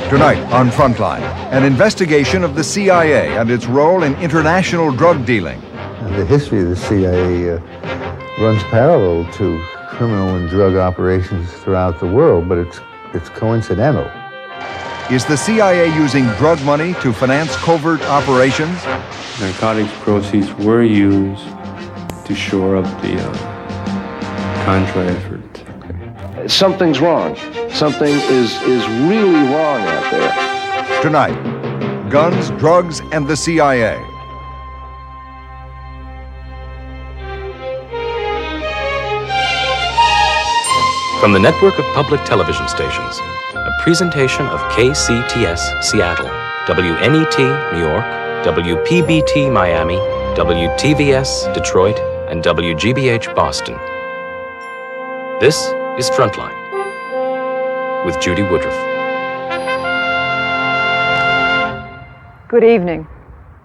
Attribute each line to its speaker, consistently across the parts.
Speaker 1: Tonight on Frontline, an investigation of the CIA and its role in international drug dealing.
Speaker 2: The history of the CIA runs parallel to criminal and drug operations throughout the world, but it's coincidental.
Speaker 1: Is the CIA using drug money to finance covert operations?
Speaker 3: Narcotics proceeds were used to shore up the Contra effort.
Speaker 4: Something's wrong. Something is really wrong out there.
Speaker 1: Tonight, guns, drugs, and the CIA.
Speaker 5: From the network of public television stations, a presentation of KCTS Seattle, WNET New York, WPBT Miami, WTVS Detroit, and WGBH Boston. This is Frontline with Judy Woodruff.
Speaker 6: Good evening.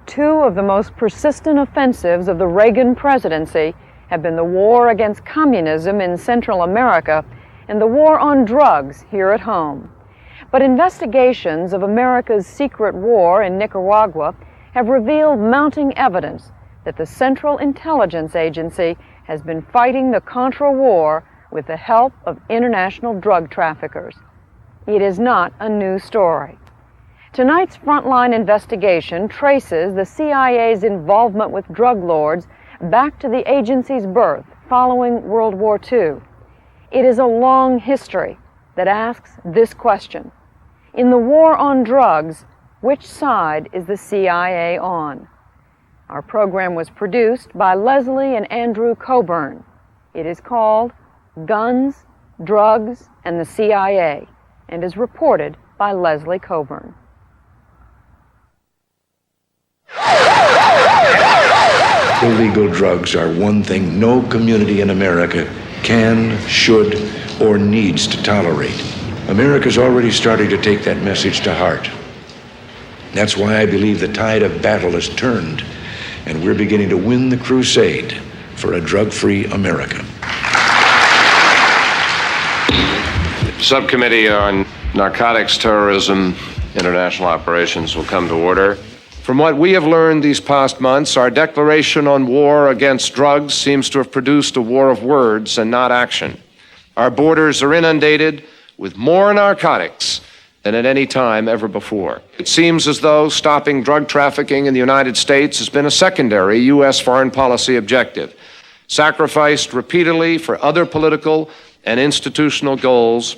Speaker 6: Two of the most persistent offensives of the Reagan presidency have been the war against communism in Central America and the war on drugs here at home. But investigations of America's secret war in Nicaragua have revealed mounting evidence that the Central Intelligence Agency has been fighting the Contra War with the help of international drug traffickers. It is not a new story. Tonight's Frontline investigation traces the CIA's involvement with drug lords back to the agency's birth following World War II. It is a long history that asks this question. In the war on drugs, which side is the CIA on? Our program was produced by Leslie and Andrew Coburn. It is called Guns, Drugs, and the CIA, and is reported by Leslie Coburn.
Speaker 7: Illegal drugs are one thing no community in America can, should, or needs to tolerate. America's already starting to take that message to heart. That's why I believe the tide of battle has turned, and we're beginning to win the crusade for a drug-free America.
Speaker 4: Subcommittee on Narcotics, Terrorism, International Operations will come to order. From what we have learned these past months, our declaration on war against drugs seems to have produced a war of words and not action. Our borders are inundated with more narcotics than at any time ever before. It seems as though stopping drug trafficking in the United States has been a secondary U.S. foreign policy objective, sacrificed repeatedly for other political and institutional goals,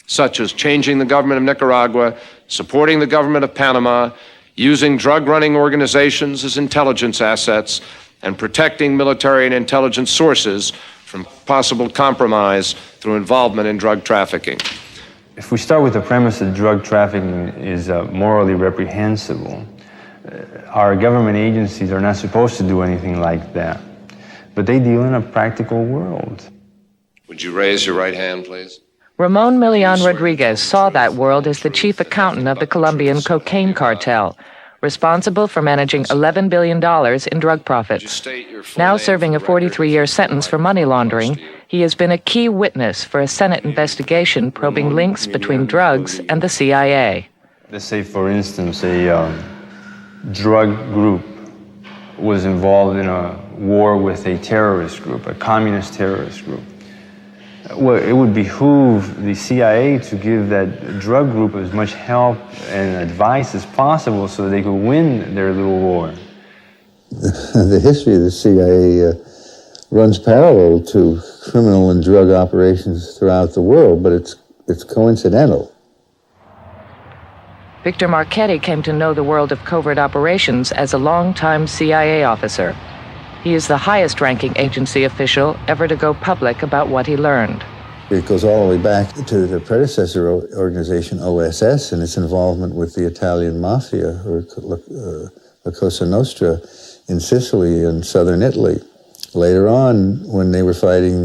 Speaker 4: such as changing the government of Nicaragua, supporting the government of Panama, using drug-running organizations as intelligence assets, and protecting military and intelligence sources from possible compromise through involvement in drug trafficking.
Speaker 3: If we start with the premise that drug trafficking is morally reprehensible, our government agencies are not supposed to do anything like that, but they deal in a practical world.
Speaker 4: Would you raise your right hand, please?
Speaker 8: Ramon Milian Rodriguez saw that world as the chief accountant of the Colombian cocaine cartel, responsible for managing $11 billion in drug profits. Now serving a 43-year sentence for money laundering, he has been a key witness for a Senate investigation probing links between drugs and the CIA.
Speaker 3: Let's say, for instance, a drug group was involved in a war with a terrorist group, a communist terrorist group. Well, it would behoove the CIA to give that drug group as much help and advice as possible so that they could win their little war.
Speaker 2: The history of the CIA runs parallel to criminal and drug operations throughout the world, but it's coincidental.
Speaker 8: Victor Marchetti came to know the world of covert operations as a longtime CIA officer. He is the highest-ranking agency official ever to go public about what he learned.
Speaker 2: It goes all the way back to the predecessor organization, OSS, and its involvement with the Italian mafia, or La Cosa Nostra, in Sicily and southern Italy. Later on, when they were fighting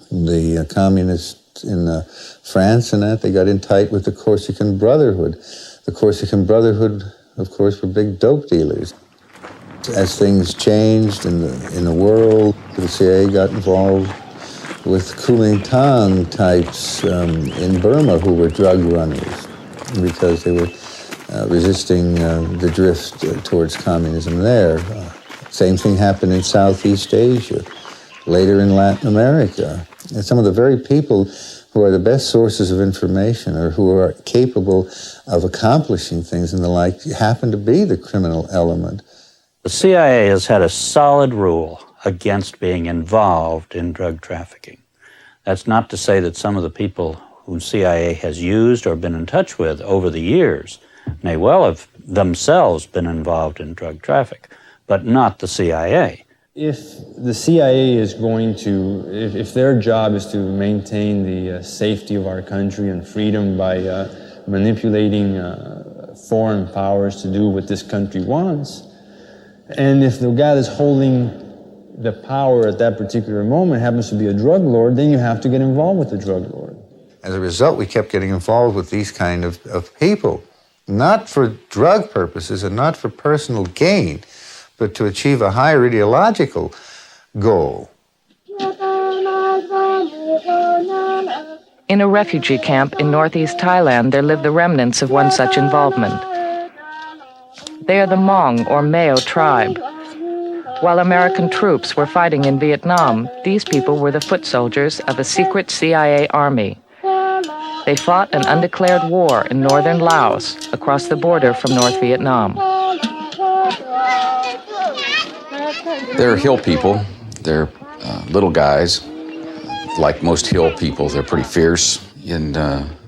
Speaker 2: the communists in France and that, they got in tight with the Corsican Brotherhood. The Corsican Brotherhood, of course, were big dope dealers. As things changed in the world, the CIA got involved with Kuomintang types in Burma who were drug runners. because they were resisting the drift towards communism there. Same thing happened in Southeast Asia, later in Latin America. And some of the very people who are the best sources of information or who are capable of accomplishing things and the like happen to be the criminal element.
Speaker 9: The CIA has had a solid rule against being involved in drug trafficking. That's not to say that some of the people whom CIA has used or been in touch with over the years may well have themselves been involved in drug traffic, but not the CIA.
Speaker 3: If the CIA is going to, if their job is to maintain the safety of our country and freedom by manipulating foreign powers to do what this country wants, and if the guy that's holding the power at that particular moment happens to be a drug lord, then you have to get involved with the drug lord.
Speaker 2: As a result, we kept getting involved with these kind of people, not for drug purposes and not for personal gain, but to achieve a higher ideological goal.
Speaker 8: In a refugee camp in northeast Thailand, there live the remnants of one such involvement. They are the Hmong or Mao tribe. While American troops were fighting in Vietnam, these people were the foot soldiers of a secret CIA army. They fought an undeclared war in northern Laos, across the border from North Vietnam.
Speaker 10: They're hill people. They're little guys. Like most hill people, they're pretty fierce. In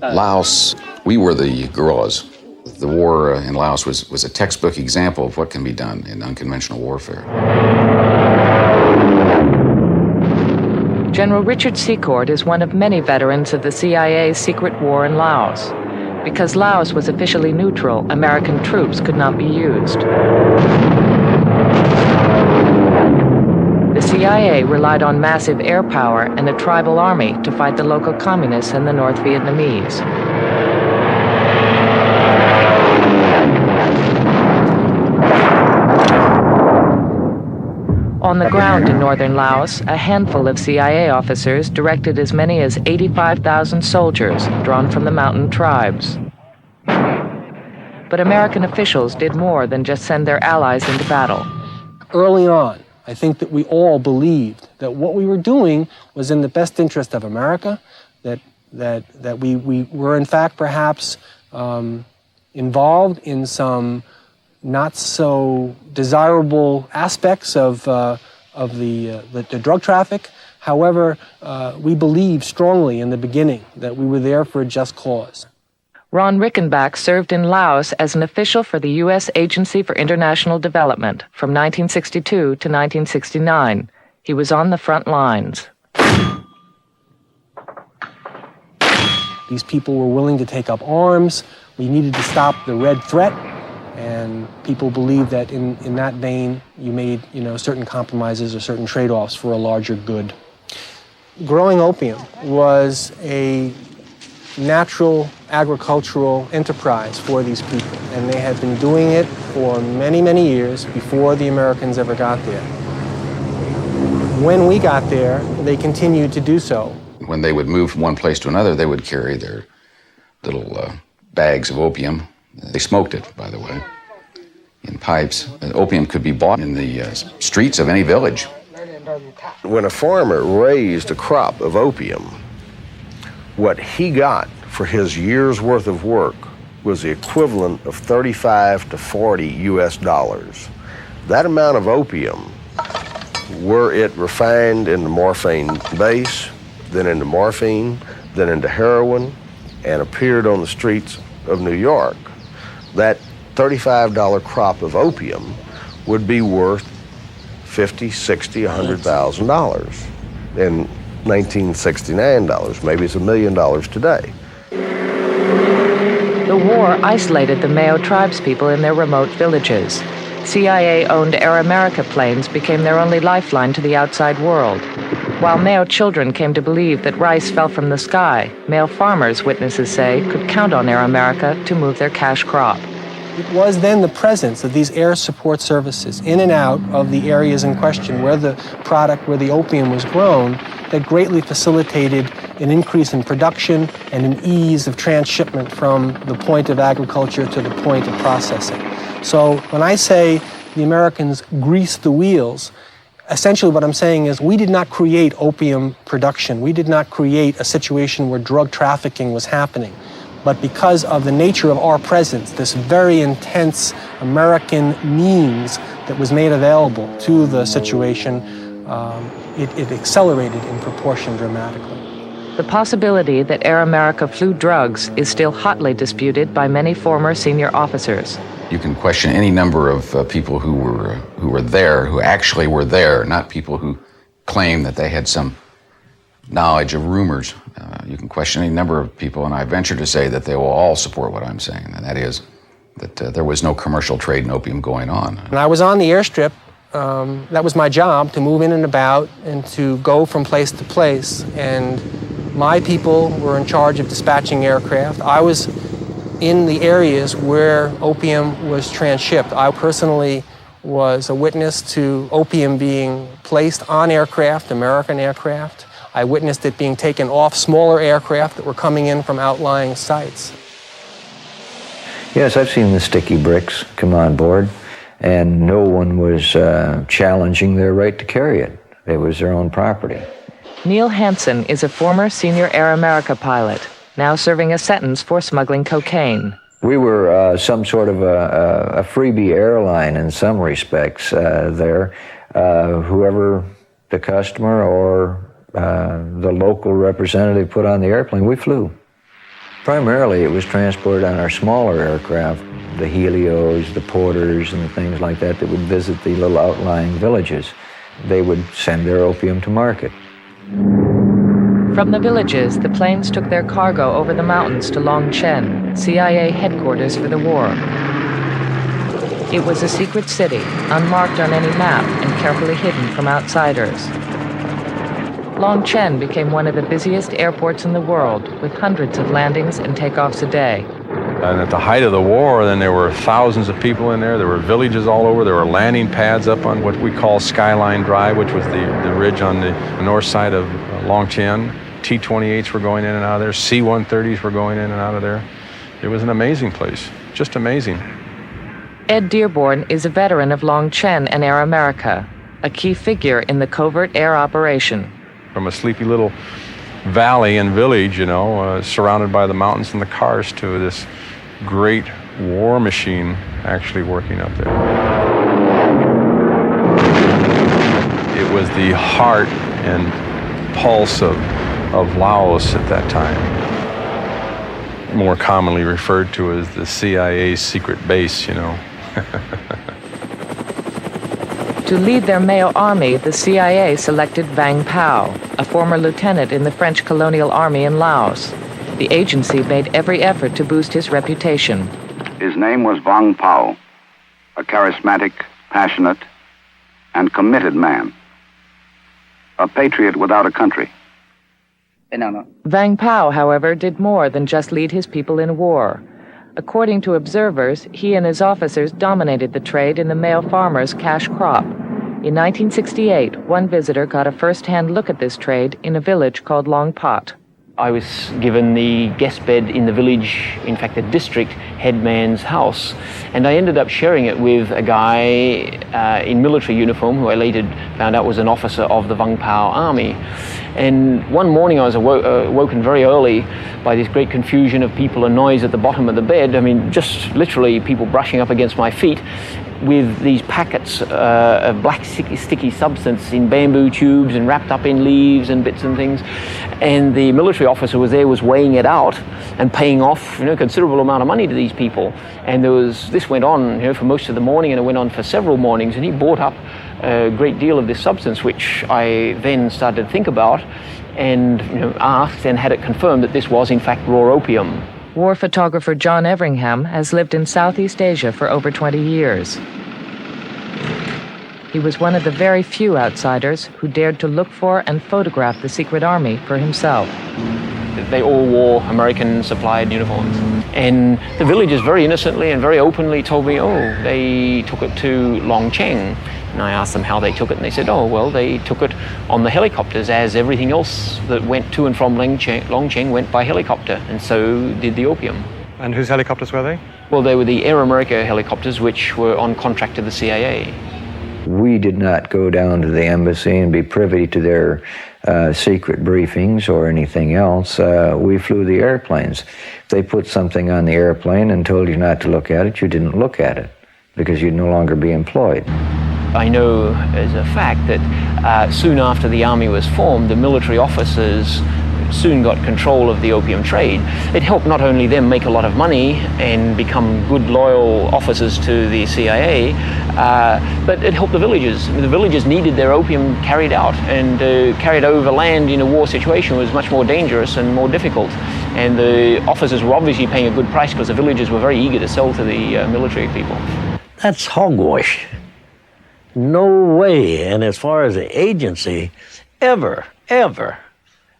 Speaker 10: Laos, we were the guerrillas. The war in Laos was a textbook example of what can be done in unconventional warfare.
Speaker 8: General Richard Secord is one of many veterans of the CIA's secret war in Laos. Because Laos was officially neutral, American troops could not be used. The CIA relied on massive air power and a tribal army to fight the local communists and the North Vietnamese. On the ground in northern Laos, a handful of CIA officers directed as many as 85,000 soldiers drawn from the mountain tribes. But American officials did more than just send their allies into battle.
Speaker 11: Early on, I think that we all believed that what we were doing was in the best interest of America, that we were in fact perhaps involved in some not so desirable aspects of the drug traffic. However, we believed strongly in the beginning that we were there for a just cause.
Speaker 8: Ron Rickenbach served in Laos as an official for the U.S. Agency for International Development from 1962 to 1969. He was on the front lines.
Speaker 11: These people were willing to take up arms. We needed to stop the red threat. And people believed that in that vein, you made certain compromises or certain trade-offs for a larger good. Growing opium was a natural agricultural enterprise for these people, and they had been doing it for many, many years before the Americans ever got there. When we got there, they continued to do so.
Speaker 10: When they would move from one place to another, they would carry their little bags of opium. They smoked it, by the way, in pipes. Opium could be bought in the streets of any village.
Speaker 12: When a farmer raised a crop of opium, what he got for his year's worth of work was the equivalent of 35 to 40 US dollars. That amount of opium, were it refined into morphine base, then into morphine, then into heroin, and appeared on the streets of New York, that $35 crop of opium would be worth $50, $60, $100,000 in 1969 dollars. Maybe it's $1 million today.
Speaker 8: The war isolated the Mao tribespeople in their remote villages. CIA-owned Air America planes became their only lifeline to the outside world. While Mao children came to believe that rice fell from the sky, Mao farmers, witnesses say, could count on Air America to move their cash crop.
Speaker 11: It was then the presence of these air support services in and out of the areas in question where the opium was grown that greatly facilitated an increase in production and an ease of transshipment from the point of agriculture to the point of processing. So when I say the Americans greased the wheels, essentially what I'm saying is we did not create opium production. We did not create a situation where drug trafficking was happening. But because of the nature of our presence, this very intense American means that was made available to the situation, it accelerated in proportion dramatically.
Speaker 8: The possibility that Air America flew drugs is still hotly disputed by many former senior officers.
Speaker 10: You can question any number of people who were there, who actually were there, not people who claim that they had some knowledge of rumors. You can question any number of people, and I venture to say that they will all support what I'm saying, and that is that there was no commercial trade in opium going on.
Speaker 11: When I was on the airstrip, that was my job, to move in and about and to go from place to place. And my people were in charge of dispatching aircraft. I was in the areas where opium was transshipped. I personally was a witness to opium being placed on aircraft, American aircraft. I witnessed it being taken off smaller aircraft that were coming in from outlying sites.
Speaker 13: Yes, I've seen the sticky bricks come on board, and no one was challenging their right to carry it. It was their own property.
Speaker 8: Neil Hansen is a former senior Air America pilot, now serving a sentence for smuggling cocaine.
Speaker 13: We were some sort of a freebie airline in some respects there. Whoever the customer or the local representative put on the airplane, we flew. Primarily, it was transported on our smaller aircraft, the Helios, the Porters, and things like that would visit the little outlying villages. They would send their opium to market.
Speaker 8: From the villages, the planes took their cargo over the mountains to Longchen, CIA headquarters for the war. It was a secret city, unmarked on any map and carefully hidden from outsiders. Longchen became one of the busiest airports in the world, with hundreds of landings and takeoffs a day.
Speaker 14: And at the height of the war, then there were thousands of people in there. There were villages all over. There were landing pads up on what we call Skyline Drive, which was the ridge on the north side of Longchen. T-28s were going in and out of there. C-130s were going in and out of there. It was an amazing place, just amazing.
Speaker 8: Ed Dearborn is a veteran of Longchen and Air America, a key figure in the covert air operation.
Speaker 14: From a sleepy little valley and village, surrounded by the mountains and the cars, to this great war machine actually working up there. It was the heart and pulse of Laos at that time, more commonly referred to as the CIA's secret base,
Speaker 8: To lead their male army, the CIA selected Vang Pao, a former lieutenant in the French colonial army in Laos. The agency made every effort to boost his reputation.
Speaker 15: His name was Vang Pao, a charismatic, passionate, and committed man. A patriot without a country.
Speaker 8: Vang Pao, however, did more than just lead his people in war. According to observers, he and his officers dominated the trade in the male farmers' cash crop. In 1968, one visitor got a first-hand look at this trade in a village called Long Pot.
Speaker 16: I was given the guest bed in the village, in fact, the district headman's house, and I ended up sharing it with a guy in military uniform who I later found out was an officer of the Vang Pao army. And one morning I was woken very early by this great confusion of people and noise at the bottom of the bed. I mean, just literally people brushing up against my feet with these packets of black sticky substance in bamboo tubes and wrapped up in leaves and bits and things. And the military officer was weighing it out and paying off a considerable amount of money to these people. And this went on for most of the morning, and it went on for several mornings, and he bought up a great deal of this substance, which I then started to think about and asked and had it confirmed that this was in fact raw opium.
Speaker 8: War photographer John Everingham has lived in Southeast Asia for over 20 years. He was one of the very few outsiders who dared to look for and photograph the secret army for himself.
Speaker 16: They all wore American-supplied uniforms. And the villagers very innocently and very openly told me, they took it to Longcheng. And I asked them how they took it, and they said, well, they took it on the helicopters, as everything else that went to and from Longcheng went by helicopter, and so did the opium.
Speaker 17: And whose helicopters were they?
Speaker 16: Well, they were the Air America helicopters, which were on contract to the CIA.
Speaker 13: We did not go down to the embassy and be privy to their secret briefings or anything else. We flew the airplanes. If they put something on the airplane and told you not to look at it, you didn't look at it because you'd no longer be employed.
Speaker 16: I know as a fact that soon after the army was formed, the military officers soon got control of the opium trade. It helped not only them make a lot of money and become good, loyal officers to the CIA, but it helped the villagers. The villagers needed their opium carried out, and carried overland in a war situation was much more dangerous and more difficult. And the officers were obviously paying a good price because the villagers were very eager to sell to the military people.
Speaker 18: That's hogwash. No way. And as far as the agency ever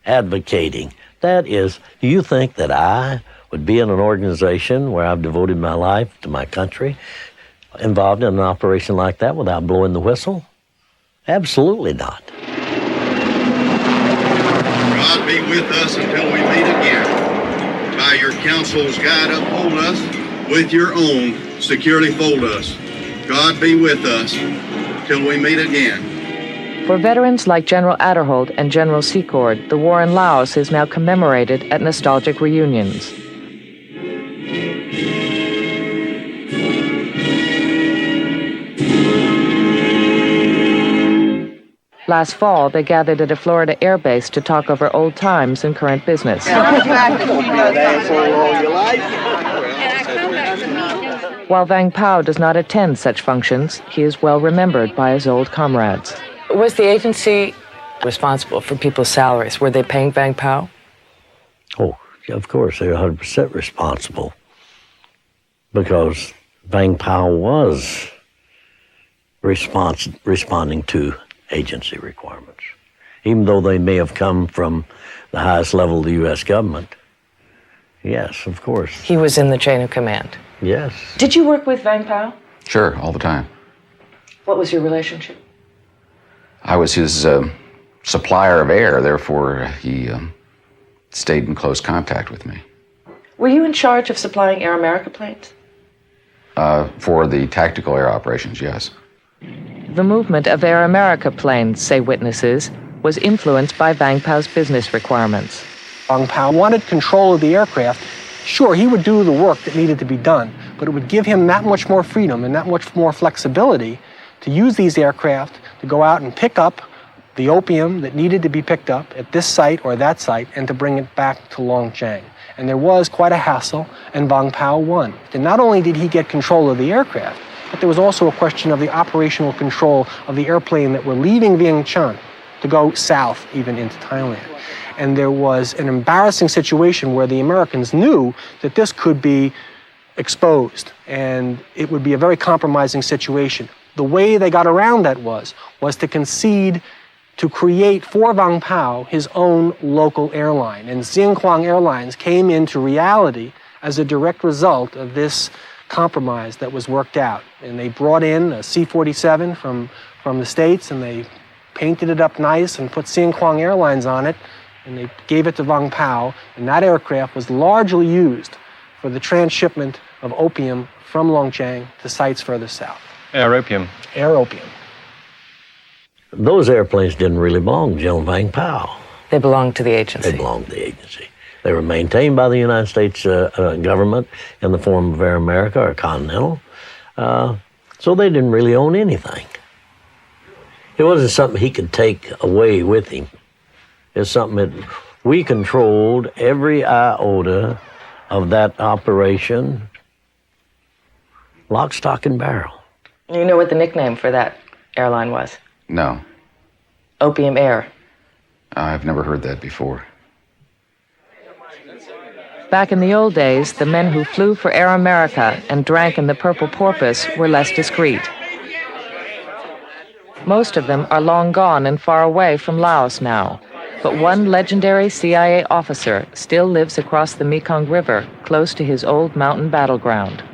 Speaker 18: advocating, that is, do you think that I would be in an organization where I've devoted my life to my country, involved in an operation like that without blowing the whistle? Absolutely not.
Speaker 19: God be with us until we meet again. By your counsel's guide, uphold us. With your own, securely fold us. God be with us till we meet again.
Speaker 8: For veterans like General Aderholt and General Secord, the war in Laos is now commemorated at nostalgic reunions. Last fall, they gathered at a Florida air base to talk over old times and current business. While Vang Pao does not attend such functions, he is well remembered by his old comrades.
Speaker 20: Was the agency responsible for people's salaries? Were they paying Vang Pao?
Speaker 18: Oh, of course, they're 100% responsible, because Vang Pao was responding to agency requirements, even though they may have come from the highest level of the U.S. government. Yes, of course.
Speaker 20: He was in the chain of command?
Speaker 18: Yes.
Speaker 20: Did you work with Vang Pao?
Speaker 10: Sure, all the time.
Speaker 20: What was your relationship?
Speaker 10: I was his supplier of air, therefore he stayed in close contact with me.
Speaker 20: Were you in charge of supplying Air America planes?
Speaker 10: For the tactical air operations, yes.
Speaker 8: The movement of Air America planes, say witnesses, was influenced by Vang Pao's business requirements.
Speaker 11: Vang Pao wanted control of the aircraft. Sure, he would do the work that needed to be done, but it would give him that much more freedom and that much more flexibility to use these aircraft to go out and pick up the opium that needed to be picked up at this site or that site and to bring it back to Longcheng. And there was quite a hassle, and Vang Pao won. And not only did he get control of the aircraft, but there was also a question of the operational control of the airplane that were leaving Vientiane to go south, even into Thailand. And there was an embarrassing situation where the Americans knew that this could be exposed, and it would be a very compromising situation. The way they got around that was to concede to create for Vang Pao his own local airline. And Xianghuang Airlines came into reality as a direct result of this compromise that was worked out. And they brought in a C-47 from the States, and they painted it up nice and put Xianghuang Airlines on it, and they gave it to Vang Pao, and that aircraft was largely used for the transshipment of opium from Longcheng to sites further south.
Speaker 17: Air opium.
Speaker 11: Air opium.
Speaker 18: Those airplanes didn't really belong to General Vang Pao.
Speaker 20: They belonged to the agency.
Speaker 18: They belonged to the agency. They were maintained by the United States government in the form of Air America or Continental. So they didn't really own anything. It wasn't something he could take away with him. It's something that we controlled every iota of that operation, lock, stock, and barrel.
Speaker 20: You know what the nickname for that airline was?
Speaker 10: No,
Speaker 20: Opium Air.
Speaker 10: I've never heard that before.
Speaker 8: Back in the old days, the men who flew for Air America and drank in the Purple Porpoise were less discreet. Most of them are long gone and far away from Laos now. But one legendary CIA officer still lives across the Mekong River, close to his old mountain battleground.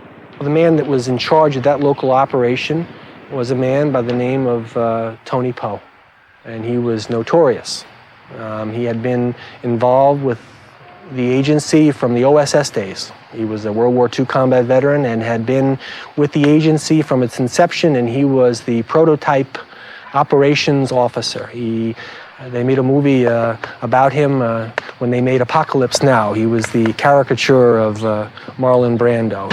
Speaker 11: The man that was in charge of that local operation was a man by the name of Tony Poe, and he was notorious. He had been involved with the agency from the OSS days. He was a World War II combat veteran and had been with the agency from its inception, and he was the prototype operations officer. They made a movie about him when they made Apocalypse Now. He was the caricature of Marlon Brando.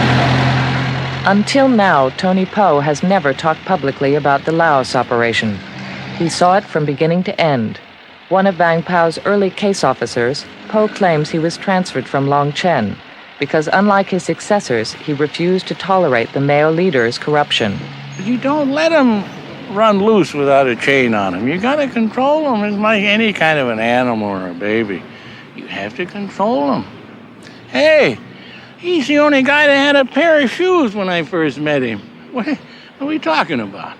Speaker 8: Until now, Tony Poe has never talked publicly about the Laos operation. He saw it from beginning to end. One of Vang Pao's early case officers, Poe claims he was transferred from Long Chen because, unlike his successors, he refused to tolerate the Mao leader's corruption.
Speaker 21: You don't let them run loose without a chain on them. You got to control them. It's like any kind of an animal or a baby. You have to control them. Hey, he's the only guy that had a pair of shoes when I first met him. What are we talking about?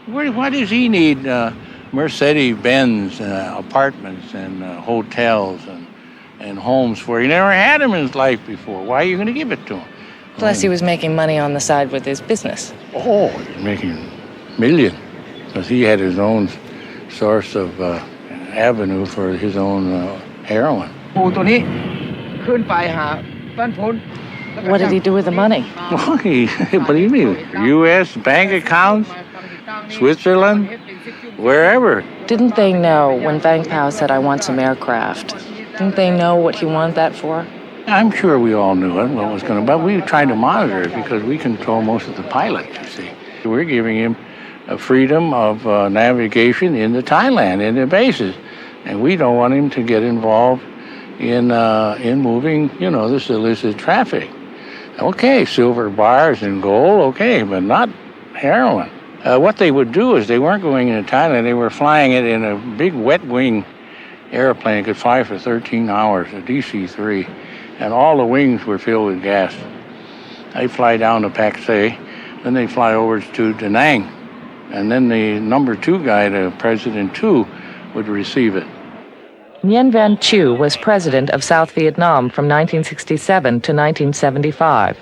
Speaker 21: Why does he need Mercedes-Benz apartments and hotels and homes for? He never had them in his life before. Why are you going to give it to him?
Speaker 20: Plus, he was making money on the side with his business.
Speaker 21: Oh, he's making millions, because he had his own source of avenue for his own heroin.
Speaker 20: What did he do with the money?
Speaker 21: What do you mean? U.S. bank accounts, Switzerland, wherever.
Speaker 20: Didn't they know when Vang Pao said, "I want some aircraft"? Didn't they know what he wanted that for?
Speaker 21: I'm sure we all knew it, what was going to, but we tried to monitor it because we control most of the pilots, you see. We're giving him a freedom of navigation into Thailand, in the bases. And we don't want him to get involved in moving, this illicit traffic. Okay, silver bars and gold, okay, but not heroin. What they would do is they weren't going into Thailand, they were flying it in a big wet-wing airplane. It could fly for 13 hours, a DC-3, and all the wings were filled with gas. They fly down to Pak Se, then they fly over to Da Nang, and then the number 2 guy, the President 2, would receive it.
Speaker 8: Nguyen Van Chieu was president of South Vietnam from 1967 to 1975.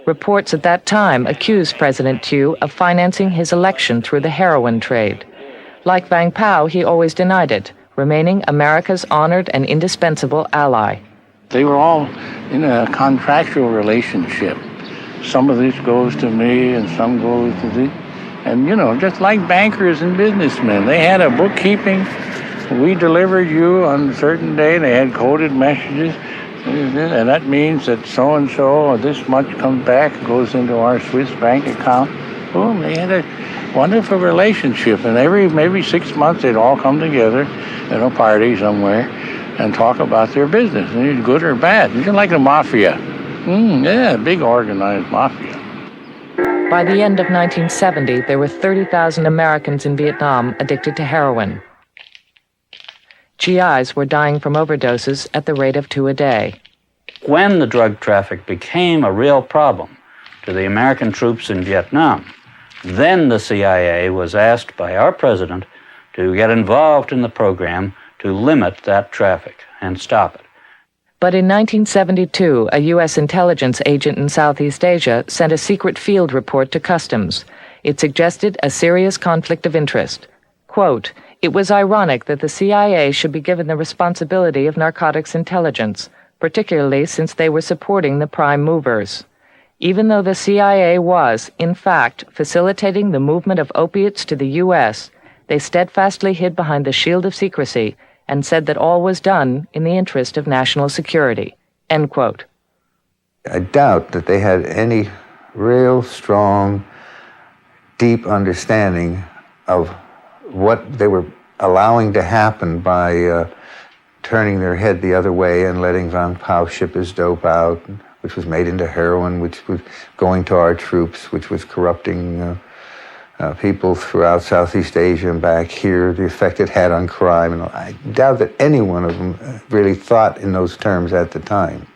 Speaker 8: Reports at that time accused President Thieu of financing his election through the heroin trade. Like Vang Pao, he always denied it, remaining America's honored and indispensable ally.
Speaker 21: They were all in a contractual relationship. Some of this goes to me and some goes to the... And, just like bankers and businessmen, they had a bookkeeping. We delivered you on a certain day. They had coded messages. And that means that so-and-so or this much comes back, goes into our Swiss bank account. Boom, they had a wonderful relationship. And maybe 6 months they'd all come together at a party somewhere and talk about their business, good or bad. Just like the mafia. Yeah, big organized mafia.
Speaker 8: By the end of 1970, there were 30,000 Americans in Vietnam addicted to heroin. GIs were dying from overdoses at the rate of 2 a day.
Speaker 9: When the drug traffic became a real problem to the American troops in Vietnam, then the CIA was asked by our president to get involved in the program to limit that traffic and stop it.
Speaker 8: But in 1972, a U.S. intelligence agent in Southeast Asia sent a secret field report to Customs. It suggested a serious conflict of interest. Quote, "It was ironic that the CIA should be given the responsibility of narcotics intelligence, particularly since they were supporting the prime movers. Even though the CIA was, in fact, facilitating the movement of opiates to the U.S., they steadfastly hid behind the shield of secrecy and said that all was done in the interest of national security." End quote.
Speaker 2: I doubt that they had any real strong, deep understanding of what they were allowing to happen by turning their head the other way and letting Vang Pao ship his dope out, which was made into heroin, which was going to our troops, which was corrupting people throughout Southeast Asia and back here, the effect it had on crime. And I doubt that any one of them really thought in those terms at the time.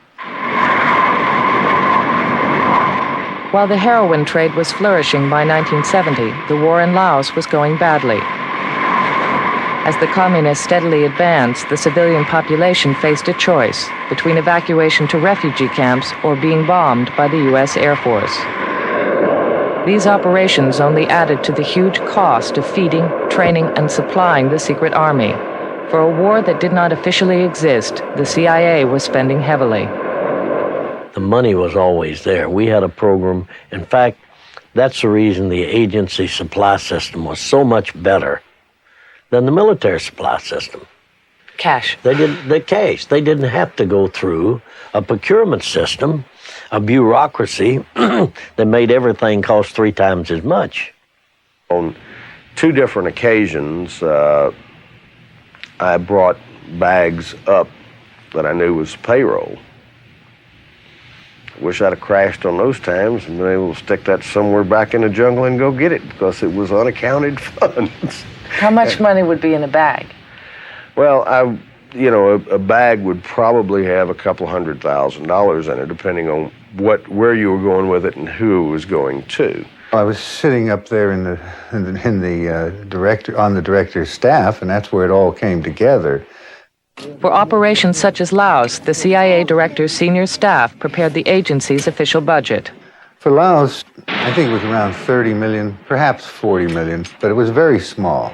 Speaker 8: While the heroin trade was flourishing by 1970, the war in Laos was going badly. As the communists steadily advanced, the civilian population faced a choice between evacuation to refugee camps or being bombed by the U.S. Air Force. These operations only added to the huge cost of feeding, training, and supplying the secret army. For a war that did not officially exist, the CIA was spending heavily.
Speaker 18: The money was always there. We had a program. In fact, that's the reason the agency supply system was so much better than the military supply system.
Speaker 8: Cash.
Speaker 18: They didn't have to go through a procurement system, a bureaucracy that made everything cost 3 times as much.
Speaker 12: On 2 different occasions, I brought bags up that I knew was payroll. Wish I'd have crashed on those times and been able to stick that somewhere back in the jungle and go get it, because it was unaccounted funds.
Speaker 20: How much money would be in a bag?
Speaker 12: Well, a bag would probably have a couple $100,000 in it, depending on where you were going with it and who it was going to.
Speaker 2: I was sitting up there on the director's staff, and that's where it all came together.
Speaker 8: For operations such as Laos, the CIA director's senior staff prepared the agency's official budget.
Speaker 2: For Laos, I think it was around 30 million, perhaps 40 million, but it was very small.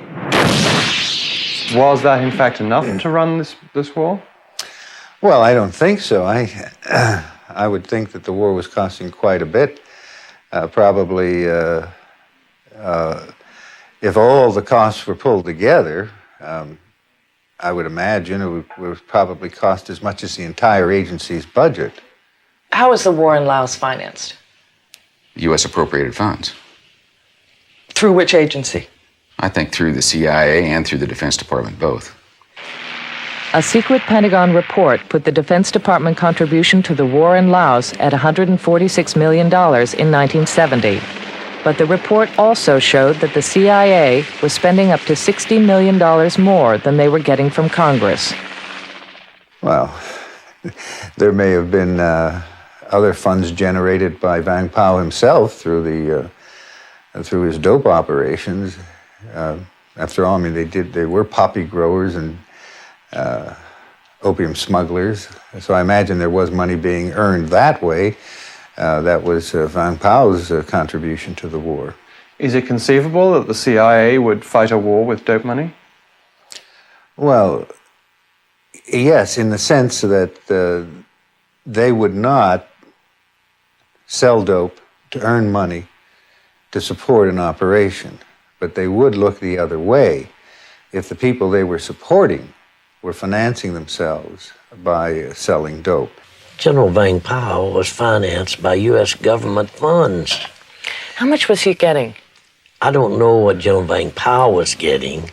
Speaker 17: Was that in fact enough to run this war?
Speaker 2: Well, I don't think so. I would think that the war was costing quite a bit. Probably, if all the costs were pulled together, I would imagine it would probably cost as much as the entire agency's budget.
Speaker 20: How was the war in Laos financed?
Speaker 10: U.S. appropriated funds.
Speaker 20: Through which agency?
Speaker 10: I think through the CIA and through the Defense Department, both.
Speaker 8: A secret Pentagon report put the Defense Department contribution to the war in Laos at $146 million in 1970. But the report also showed that the CIA was spending up to $60 million more than they were getting from Congress.
Speaker 2: Well, there may have been other funds generated by Vang Pao himself through his dope operations. After all, I mean, they were poppy growers and opium smugglers. So I imagine there was money being earned that way. That was Vang Pao's contribution to the war.
Speaker 17: Is it conceivable that the CIA would fight a war with dope money?
Speaker 2: Well, yes, in the sense that they would not sell dope to earn money to support an operation, but they would look the other way if the people they were supporting were financing themselves by selling dope.
Speaker 18: General Vang Pao was financed by U.S. government funds.
Speaker 20: How much was he getting?
Speaker 18: I don't know what General Vang Pao was getting,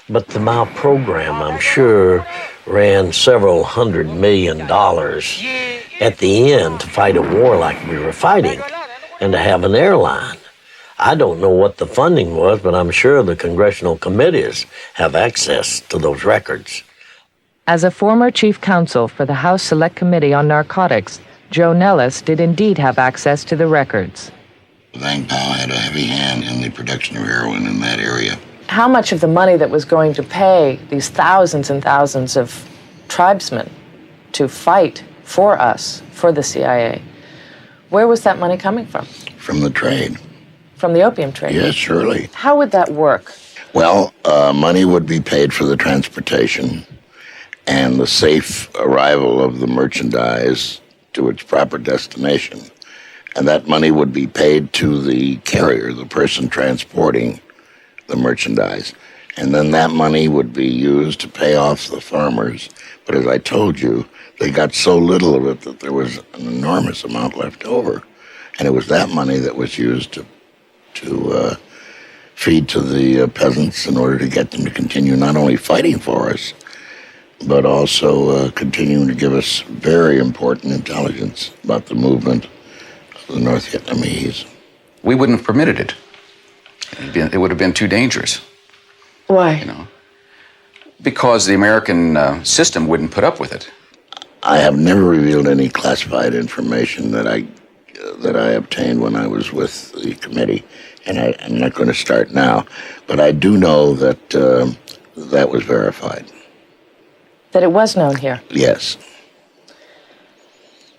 Speaker 18: but the Mao program, I'm sure, ran several $100 million at the end to fight a war like we were fighting and to have an airline. I don't know what the funding was, but I'm sure the congressional committees have access to those records.
Speaker 8: As a former chief counsel for the House Select Committee on Narcotics, Joe Nellis did indeed have access to the records.
Speaker 1: Vang Pao had a heavy hand in the production of heroin in that area.
Speaker 20: How much of the money that was going to pay these thousands and thousands of tribesmen to fight for us, for the CIA, where was that money coming from?
Speaker 1: From the trade.
Speaker 20: From the opium trade?
Speaker 1: Yes, surely.
Speaker 20: How would that work?
Speaker 1: Well, money would be paid for the transportation and the safe arrival of the merchandise to its proper destination. And that money would be paid to the carrier, the person transporting the merchandise. And then that money would be used to pay off the farmers. But as I told you, they got so little of it that there was an enormous amount left over. And it was that money that was used to feed to the peasants in order to get them to continue not only fighting for us, but also continuing to give us very important intelligence about the movement of the North Vietnamese.
Speaker 10: We wouldn't have permitted it. It would have been too dangerous.
Speaker 20: Why?
Speaker 10: You know, because the American system wouldn't put up with it.
Speaker 1: I have never revealed any classified information that I obtained when I was with the committee, and I'm not going to start now. But I do know that That was verified.
Speaker 20: That it was known here?
Speaker 1: Yes.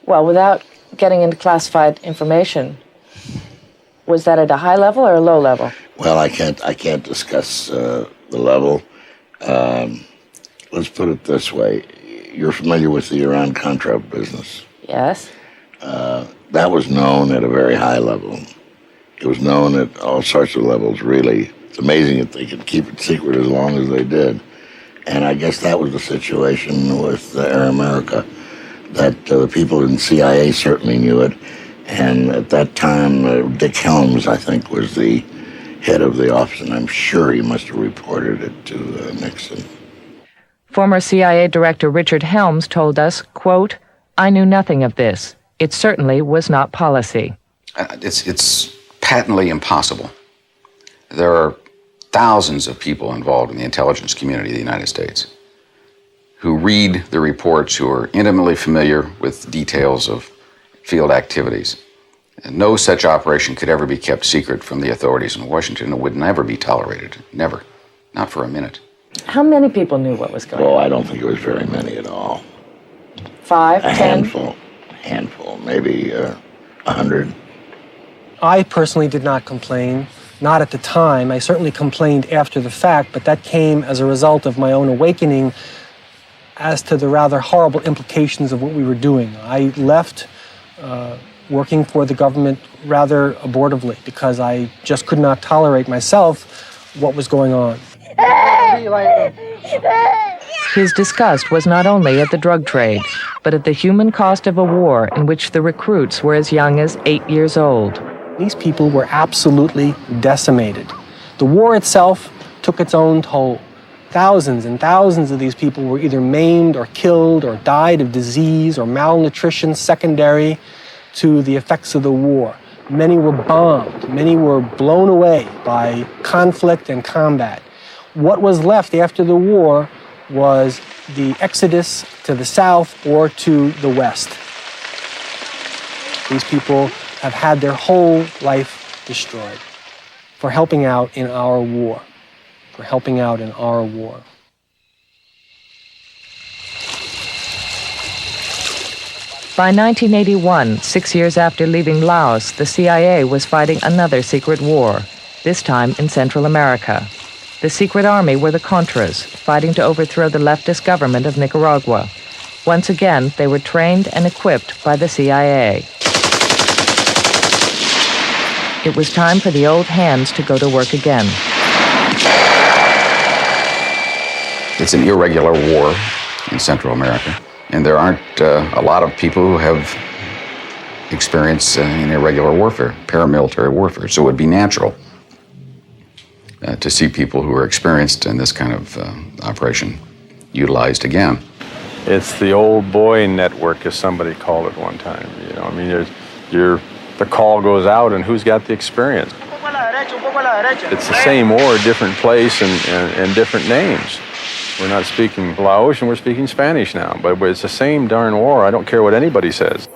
Speaker 20: Well, without getting into classified information, was that at a high level or a low level?
Speaker 1: Well, I can't discuss the level. Let's put it this way. You're familiar with the Iran-Contra business.
Speaker 20: Yes.
Speaker 1: That was known at a very high level. It was known at all sorts of levels, really. It's amazing that they could keep it secret as long as they did. And I guess that was the situation with Air America, that the people in CIA certainly knew it. And at that time, Dick Helms, I think, was the head of the office, and I'm sure he must have reported it to Nixon.
Speaker 8: Former CIA Director Richard Helms told us, quote, "I knew nothing of this. It certainly was not policy."
Speaker 10: It's patently impossible. There are thousands of people involved in the intelligence community of the United States who read the reports, who are intimately familiar with details of field activities. And no such operation could ever be kept secret from the authorities in Washington. It would never be tolerated. Never. Not for a minute.
Speaker 20: How many people knew what was going on?
Speaker 1: Well, I don't think it was very many at all.
Speaker 20: 5, 10?
Speaker 1: Handful, maybe 100.
Speaker 11: I personally did not complain, not at the time. I certainly complained after the fact, but that came as a result of my own awakening as to the rather horrible implications of what we were doing. I left working for the government rather abortively because I just could not tolerate myself what was going on.
Speaker 8: His disgust was not only at the drug trade, but at the human cost of a war in which the recruits were as young as 8 years old.
Speaker 11: These people were absolutely decimated. The war itself took its own toll. Thousands and thousands of these people were either maimed or killed or died of disease or malnutrition secondary to the effects of the war. Many were bombed. Many were blown away by conflict and combat. What was left after the war was the exodus to the south or to the west. These people have had their whole life destroyed for helping out in our war. For helping out in our war.
Speaker 8: By 1981, 6 years after leaving Laos, the CIA was fighting another secret war, this time in Central America. The secret army were the Contras, fighting to overthrow the leftist government of Nicaragua. Once again, they were trained and equipped by the CIA. It was time for the old hands to go to work again.
Speaker 10: It's an irregular war in Central America, and there aren't a lot of people who have experience in irregular warfare, paramilitary warfare, so it would be natural to see people who are experienced in this kind of operation utilized again.
Speaker 14: It's the old boy network, as somebody called it one time. You know, I mean, the call goes out, and who's got the experience? It's the same war, different place, and different names. We're not speaking Laotian, we're speaking Spanish now, but it's the same darn war. I don't care what anybody says.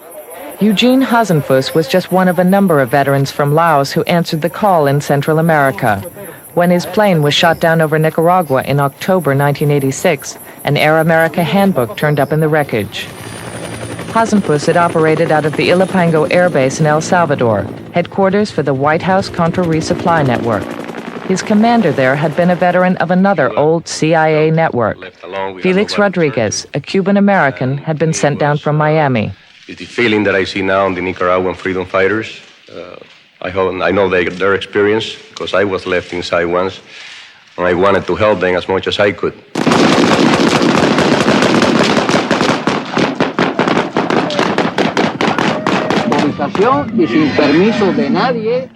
Speaker 8: Eugene Hasenfuss was just one of a number of veterans from Laos who answered the call in Central America. When his plane was shot down over Nicaragua in October 1986, an Air America handbook turned up in the wreckage. Hasenfuss had operated out of the Ilopango Air Base in El Salvador, headquarters for the White House Contra Resupply Network. His commander there had been a veteran of another old CIA network. Felix Rodriguez, a Cuban-American, had been sent down from Miami.
Speaker 5: It's the feeling that I see now in the Nicaraguan freedom fighters. I know their experience because I was left inside once, and I wanted to help them as much as I could.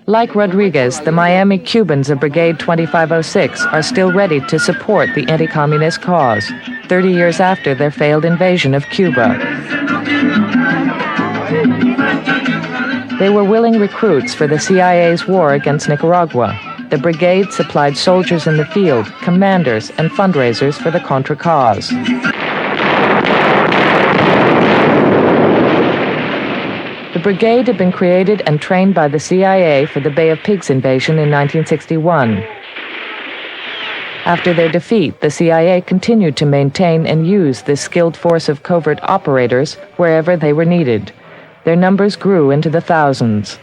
Speaker 8: Like Rodriguez, the Miami Cubans of Brigade 2506 are still ready to support the anti-communist cause, 30 years after their failed invasion of Cuba. They were willing recruits for the CIA's war against Nicaragua. The brigade supplied soldiers in the field, commanders, and fundraisers for the Contra cause. The brigade had been created and trained by the CIA for the Bay of Pigs invasion in 1961. After their defeat, the CIA continued to maintain and use this skilled force of covert operators wherever they were needed. Their numbers grew into the thousands.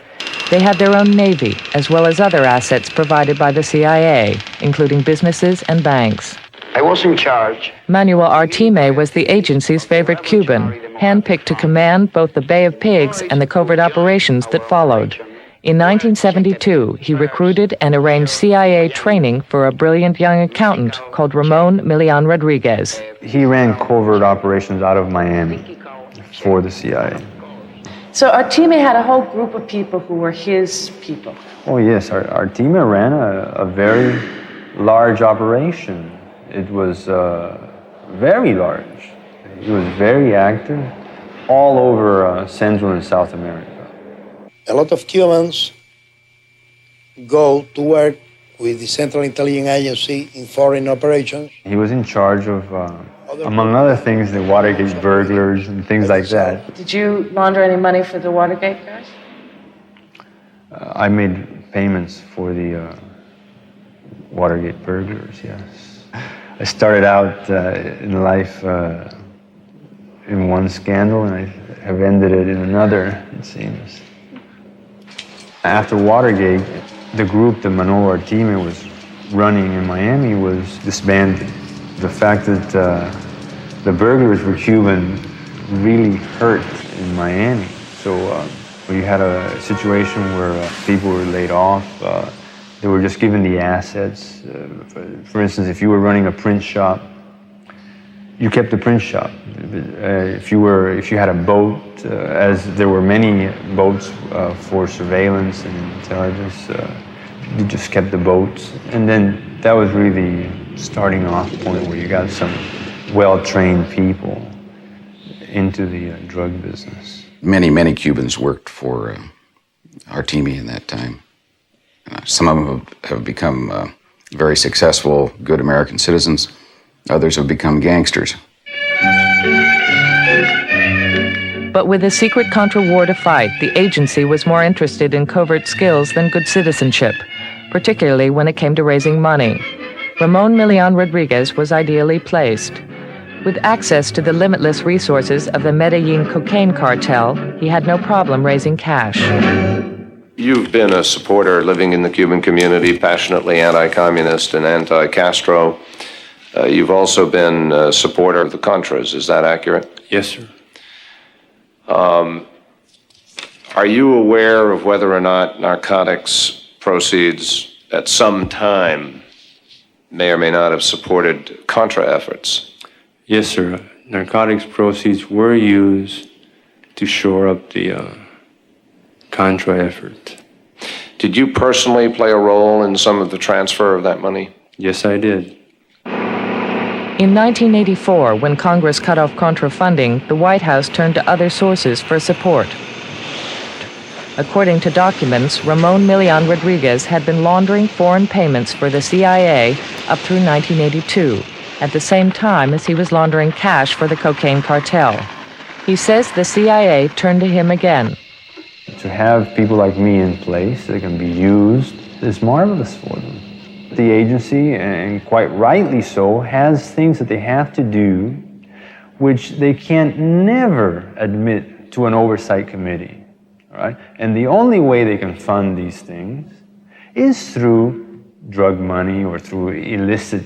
Speaker 8: They had their own navy, as well as other assets provided by the CIA, including businesses and banks.
Speaker 6: I was in charge.
Speaker 8: Manuel Artime was the agency's favorite Cuban, handpicked to command both the Bay of Pigs and the covert operations that followed. In 1972, he recruited and arranged CIA training for a brilliant young accountant called Ramon Milian Rodriguez.
Speaker 3: He ran covert operations out of Miami for the CIA.
Speaker 20: So Artime had a whole group of people who were his people.
Speaker 3: Oh yes, Artime ran a very large operation. It was very large. He was very active all over Central and South America.
Speaker 6: A lot of Cubans go to work with the Central Intelligence Agency in foreign operations.
Speaker 3: He was in charge of, among other things, the Watergate burglars and things like that.
Speaker 20: Did you launder any money for the Watergate guys?
Speaker 3: I made payments for the Watergate burglars, yes. I started out in life in one scandal, and I have ended it in another, it seems. After Watergate, the group that Manolo Artime was running in Miami was disbanded. The fact that the burglars were Cuban really hurt in Miami. So we had a situation where people were laid off. They were just given the assets. For instance, if you were running a print shop, you kept the print shop. If you had a boat, as there were many boats for surveillance and intelligence, you just kept the boats. And then that was really the starting off point where you got some well-trained people into the drug business.
Speaker 10: Many Cubans worked for Artime in that time. Some of them have become very successful, good American citizens. Others have become gangsters.
Speaker 8: But with a secret Contra war to fight, the agency was more interested in covert skills than good citizenship, particularly when it came to raising money. Ramon Milian Rodriguez was ideally placed. With access to the limitless resources of the Medellin cocaine cartel, he had no problem raising cash.
Speaker 4: You've been a supporter living in the Cuban community, passionately anti-communist and anti-Castro. You've also been a supporter of the Contras, is that accurate?
Speaker 3: Yes, sir.
Speaker 4: Are you aware of whether or not narcotics proceeds at some time may or may not have supported Contra efforts?
Speaker 3: Yes, sir. Narcotics proceeds were used to shore up the Contra effort.
Speaker 4: Did you personally play a role in some of the transfer of that money?
Speaker 3: Yes, I did.
Speaker 8: In 1984, when Congress cut off Contra funding, the White House turned to other sources for support. According to documents, Ramon Milian Rodriguez had been laundering foreign payments for the CIA up through 1982, at the same time as he was laundering cash for the cocaine cartel. He says the CIA turned to him again.
Speaker 3: To have people like me in place that can be used is marvelous for them. The agency, and quite rightly so, has things that they have to do which they can never admit to an oversight committee. All right? And the only way they can fund these things is through drug money or through illicit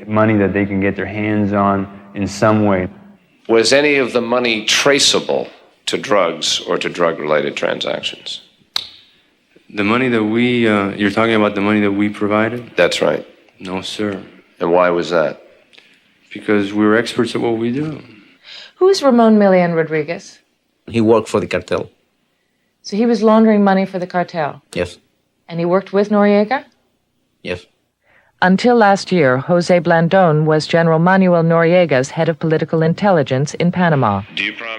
Speaker 3: money that they can get their hands on in some way.
Speaker 4: Was any of the money traceable to drugs or to drug-related transactions?
Speaker 3: The money that you're talking about the money that we provided?
Speaker 4: That's right.
Speaker 3: No, sir.
Speaker 4: And why was that?
Speaker 3: Because we're experts at what we do.
Speaker 20: Who's Ramon Milian Rodriguez?
Speaker 22: He worked for the cartel.
Speaker 20: So he was laundering money for the cartel?
Speaker 22: Yes.
Speaker 20: And he worked with Noriega?
Speaker 22: Yes.
Speaker 8: Until last year, Jose Blandón was General Manuel Noriega's head of political intelligence in Panama.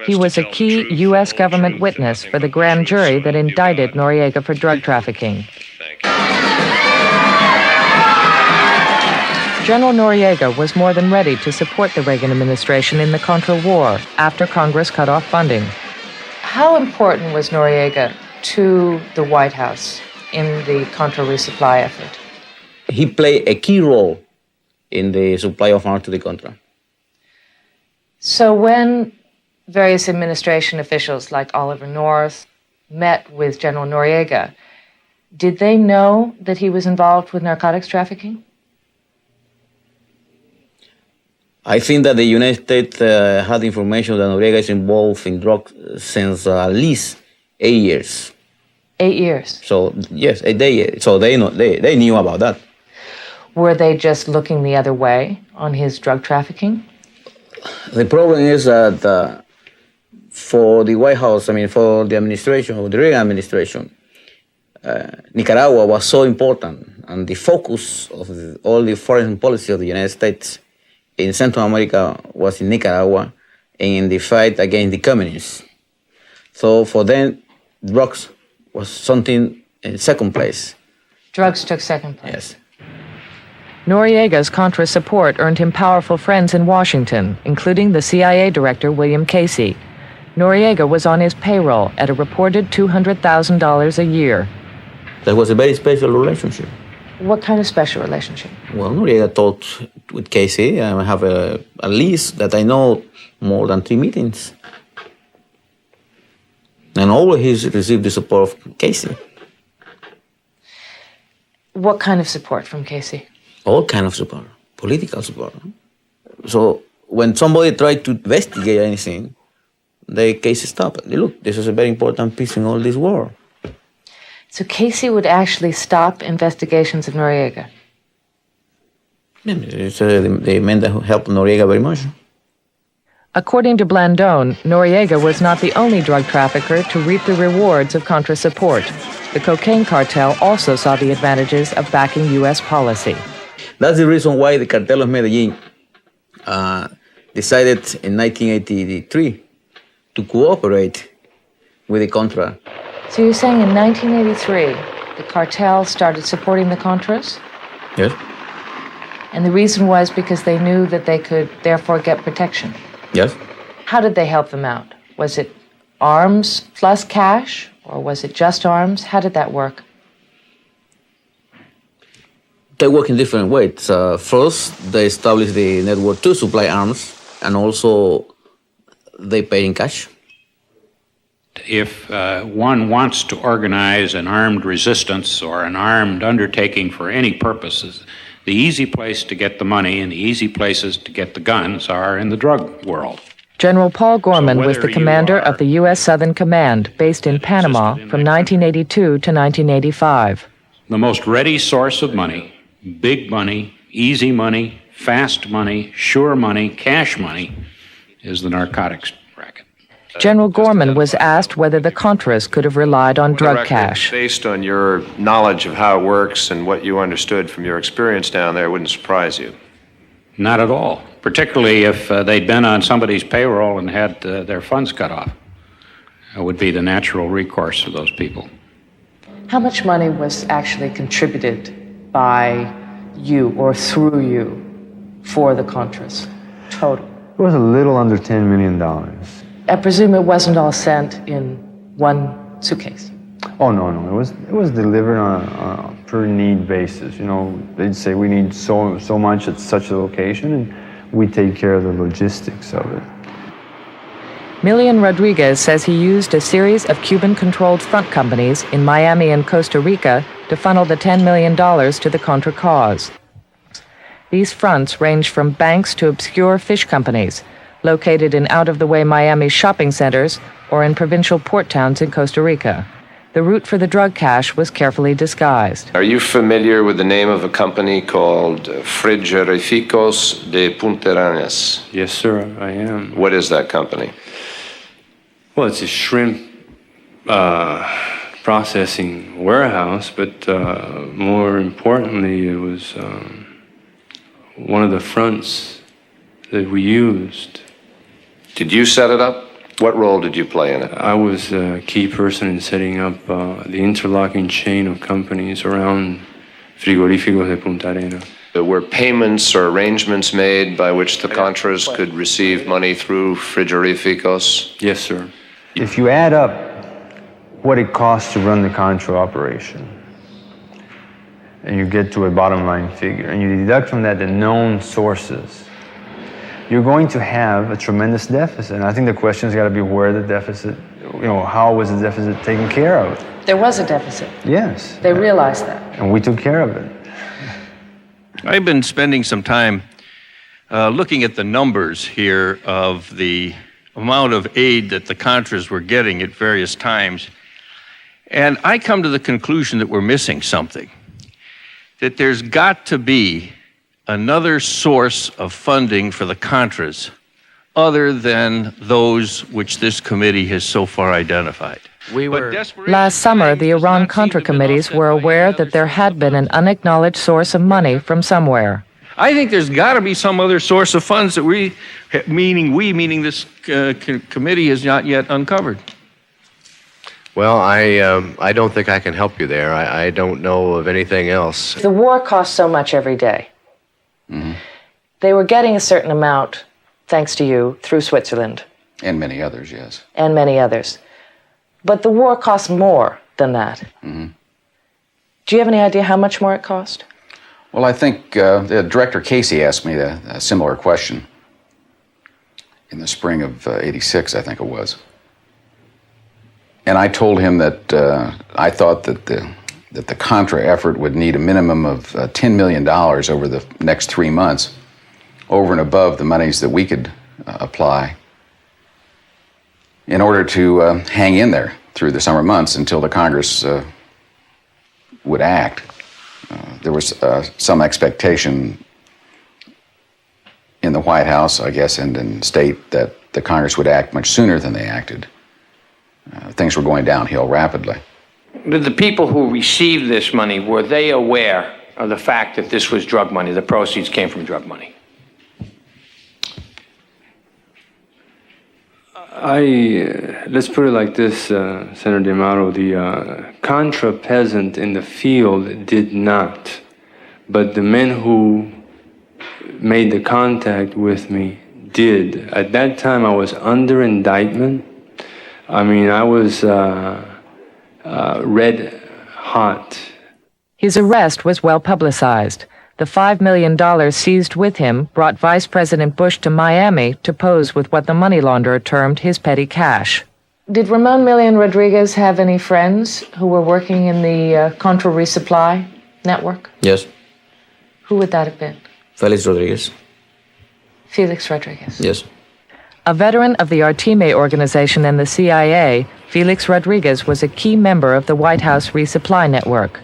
Speaker 8: He was a key U.S. government witness for the grand jury that indicted Noriega for drug trafficking. General Noriega was more than ready to support the Reagan administration in the Contra War after Congress cut off funding.
Speaker 20: How important was Noriega to the White House in the Contra resupply effort?
Speaker 22: He played a key role in the supply of arms to the Contra.
Speaker 20: So when various administration officials like Oliver North met with General Noriega, did they know that he was involved with narcotics trafficking?
Speaker 22: I think that the United States had information that Noriega is involved in drugs since at least 8 years.
Speaker 20: 8 years.
Speaker 22: So yes, so they knew about that.
Speaker 20: Were they just looking the other way on his drug trafficking?
Speaker 22: The problem is that for the White House, for the administration, the Reagan administration, Nicaragua was so important, and the focus of all the foreign policy of the United States in Central America was in Nicaragua and in the fight against the communists. So for them, drugs was something in second place.
Speaker 20: Drugs took second place.
Speaker 22: Yes.
Speaker 8: Noriega's Contra support earned him powerful friends in Washington, including the CIA director William Casey. Noriega was on his payroll at a reported $200,000 a year.
Speaker 22: That was a very special relationship.
Speaker 20: What kind of special relationship?
Speaker 22: Well, Noriega talked with Casey. I have a list that I know more than 3 meetings. And always he's received the support of Casey.
Speaker 20: What kind of support from Casey?
Speaker 22: All kind of support, political support. So when somebody tried to investigate anything, the case stopped. Look, this is a very important piece in all this war.
Speaker 20: So Casey would actually stop investigations of Noriega?
Speaker 22: It's the men that helped Noriega very much.
Speaker 8: According to Blandón, Noriega was not the only drug trafficker to reap the rewards of Contra support. The cocaine cartel also saw the advantages of backing U.S. policy.
Speaker 22: That's the reason why the Cartel of Medellin decided in 1983 to cooperate with the Contra.
Speaker 20: So you're saying in 1983, the cartel started supporting the Contras?
Speaker 22: Yes.
Speaker 20: And the reason was because they knew that they could therefore get protection?
Speaker 22: Yes.
Speaker 20: How did they help them out? Was it arms plus cash, or was it just arms? How did that work?
Speaker 22: They work in different ways. First, they established the network to supply arms, and also they pay in cash.
Speaker 7: If one wants to organize an armed resistance or an armed undertaking for any purposes, the easy place to get the money and the easy places to get the guns are in the drug world.
Speaker 8: General Paul Gorman was the commander of the U.S. Southern Command, based in Panama from 1982 to 1985.
Speaker 7: The most ready source of money, big money, easy money, fast money, sure money, cash money, is the narcotics racket.
Speaker 8: General Gorman was asked whether the Contras could have relied on drug cash.
Speaker 4: Based on your knowledge of how it works and what you understood from your experience down there, it wouldn't surprise you.
Speaker 7: Not at all, particularly if they'd been on somebody's payroll and had their funds cut off. It would be the natural recourse for those people.
Speaker 20: How much money was actually contributed by you or through you for the Contras, total?
Speaker 3: It was a little under $10 million.
Speaker 20: I presume it wasn't all sent in one suitcase.
Speaker 3: Oh, no. It was delivered on a per need basis. They'd say we need so much at such a location, and we take care of the logistics of it.
Speaker 8: Milian Rodriguez says he used a series of Cuban-controlled front companies in Miami and Costa Rica to funnel the $10 million to the Contra cause. These fronts range from banks to obscure fish companies, located in out-of-the-way Miami shopping centers or in provincial port towns in Costa Rica. The route for the drug cash was carefully disguised.
Speaker 4: Are you familiar with the name of a company called Frigerificos de Punta Arenas?
Speaker 3: Yes, sir, I am.
Speaker 4: What is that company?
Speaker 3: Well, it's a shrimp processing warehouse, but more importantly, it was one of the fronts that we used.
Speaker 4: Did you set it up? What role did you play in it?
Speaker 3: I was a key person in setting up the interlocking chain of companies around Frigoríficos de Punta Arenas.
Speaker 4: Were payments or arrangements made by which the Contras could receive money through Frigerificos?
Speaker 3: Yes, sir.
Speaker 17: If you add up what it costs to run the Contra operation,
Speaker 3: and you get to a bottom line figure, and you deduct from that the known sources, you're going to have a tremendous deficit. And I think the question's got to be where the deficit, how was the deficit taken care of?
Speaker 20: There was a deficit.
Speaker 3: Yes.
Speaker 20: They realized that.
Speaker 3: And we took care of it.
Speaker 13: I've been spending some time looking at the numbers here of the amount of aid that the Contras were getting at various times. And I come to the conclusion that we're missing something, that there's got to be another source of funding for the Contras other than those which this committee has so far identified.
Speaker 8: Last summer, the Iran-Contra committees were aware that there had been an unacknowledged source of money from somewhere.
Speaker 13: I think there's got to be some other source of funds that meaning this committee has not yet uncovered.
Speaker 4: Well, I don't think I can help you there. I don't know of anything else.
Speaker 20: The war cost so much every day.
Speaker 10: Mm-hmm.
Speaker 20: They were getting a certain amount, thanks to you, through Switzerland.
Speaker 10: And many others, yes.
Speaker 20: And many others. But the war cost more than that.
Speaker 10: Mm-hmm.
Speaker 20: Do you have any idea how much more it cost?
Speaker 10: Well, I think the Director Casey asked me a similar question in the spring of '86, I think it was. And I told him that I thought that the Contra effort would need a minimum of $10 million over the next 3 months, over and above the monies that we could apply, in order to hang in there through the summer months until the Congress would act. There was some expectation in the White House, I guess, and in state that the Congress would act much sooner than they acted. Things were going downhill rapidly.
Speaker 15: Did the people who received this money, were they aware of the fact that this was drug money, the proceeds came from drug money?
Speaker 3: Let's put it like this, Senator D'Amaro, the Contra peasant in the field did not, but the men who made the contact with me did. At that time, I was under indictment. I mean, I was red hot.
Speaker 8: His arrest was well publicized. The $5 million seized with him brought Vice President Bush to Miami to pose with what the money launderer termed his petty cash.
Speaker 20: Did Ramon Millian Rodriguez have any friends who were working in the Contra resupply network?
Speaker 22: Yes.
Speaker 20: Who would that have been?
Speaker 22: Felix Rodriguez.
Speaker 20: Felix Rodriguez.
Speaker 22: Yes.
Speaker 8: A veteran of the Artime organization and the CIA, Felix Rodriguez was a key member of the White House resupply network.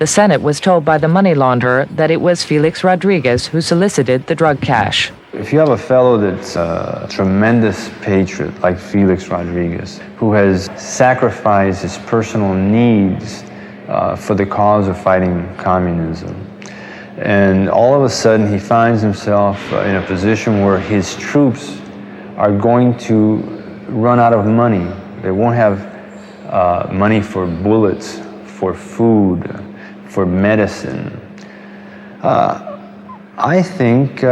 Speaker 8: The Senate was told by the money launderer that it was Felix Rodriguez who solicited the drug cash.
Speaker 3: If you have a fellow that's a tremendous patriot like Felix Rodriguez, who has sacrificed his personal needs for the cause of fighting communism, and all of a sudden he finds himself in a position where his troops are going to run out of money. They won't have money for bullets, for food, for medicine. I think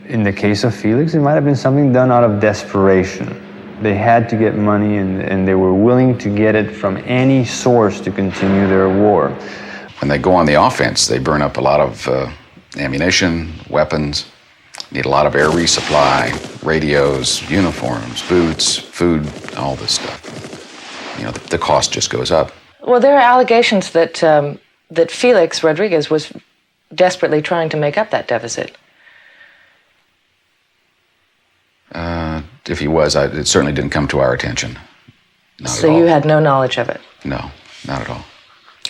Speaker 3: in the case of Felix, it might have been something done out of desperation. They had to get money and they were willing to get it from any source to continue their war.
Speaker 10: When they go on the offense, they burn up a lot of ammunition, weapons, need a lot of air resupply, radios, uniforms, boots, food, all this stuff. You know, the cost just goes up.
Speaker 20: Well, there are allegations that that Felix Rodriguez was desperately trying to make up that deficit.
Speaker 10: If he was, it certainly didn't come to our attention.
Speaker 20: So you had no knowledge of it?
Speaker 10: No, not at all.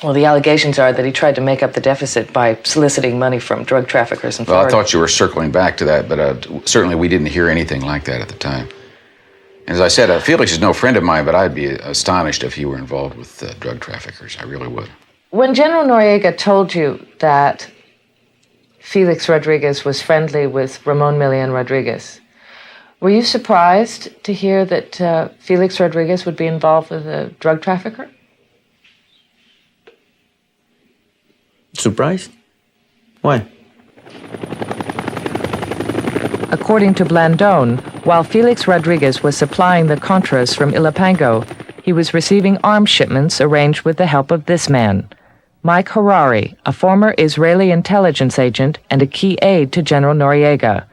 Speaker 20: Well, the allegations are that he tried to make up the deficit by soliciting money from drug traffickers and
Speaker 10: Well, I thought you were circling back to that, but certainly we didn't hear anything like that at the time. And as I said, Felix is no friend of mine, but I'd be astonished if he were involved with drug traffickers. I really would.
Speaker 20: When General Noriega told you that Felix Rodriguez was friendly with Ramon Millian Rodriguez, were you surprised to hear that Felix Rodriguez would be involved with a drug trafficker?
Speaker 22: Surprised? Why?
Speaker 8: According to Blandón, while Felix Rodriguez was supplying the Contras from Ilopango, He was receiving arms shipments arranged with the help of this man, Mike Harari, a former Israeli intelligence agent and a key aide to General Noriega.